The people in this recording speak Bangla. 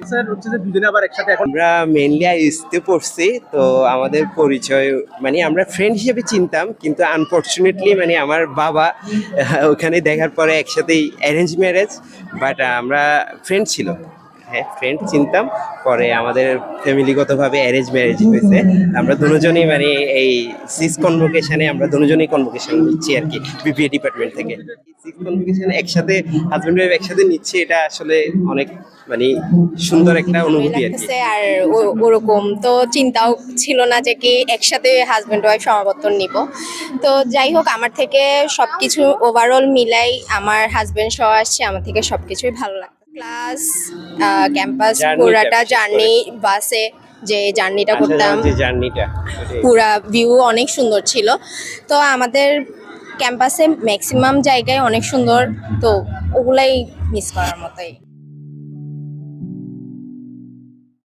স্যার হচ্ছে যে দুজনে আবার একসাথে এখন আমরা মেইনলি আইএসতে পড়ছি, তো আমাদের পরিচয় মানে আমরা ফ্রেন্ড হিসেবে চিনতাম, কিন্তু আনফর্চুনেটলি মানে আমার বাবা ওখানে দেখার পরে একসাথেই অ্যারেঞ্জ ম্যারেজ, বাট আমরা ফ্রেন্ড ছিল, হ্যাঁ ফ্রেন্ড চিনতাম। পরে আমাদের ফ্যামিলিগতভাবে অ্যারেঞ্জ ম্যারেজ হয়েছে। আমরা দুজনেই মানে এই সিক্স কনভোকেশনে আমরা দুজনেই কনভোকেশন নিচ্ছি আর কি, বিবিএ ডিপার্টমেন্ট থেকে। সিক্স কনভোকেশন একসাথে হাজবেন্ড ওয়াইফ একসাথে নিচ্ছে, এটা আসলে অনেক মানে সুন্দর একটা অনুভূতি আর কি। লাগতেছে। আর ওরকম তো চিন্তাও ছিল না যে কি একসাথে হাজবেন্ড ওয়াইফ সমাবর্তন নিব। তো যাই হোক, আমার থেকে সবকিছু ওভারঅল মিলাই আমার হাজবেন্ড সহ আসছে, আমার থেকে সবকিছুই ভালো লাগছে। ক্লাস, ক্যাম্পাস, Journey-টা পুরাটা বিশেষ করে। জার্নি, বাসে যে জার্নিটা আসা করতাম, যাওয়ার যে জার্নিটা, পুরা ভিউ অনেক সুন্দর ছিল। তো আমাদের ক্যাম্পাসে ম্যাক্সিমাম জায়গায় অনেক সুন্দর, তো ওগুলাই মিস করার মতোই।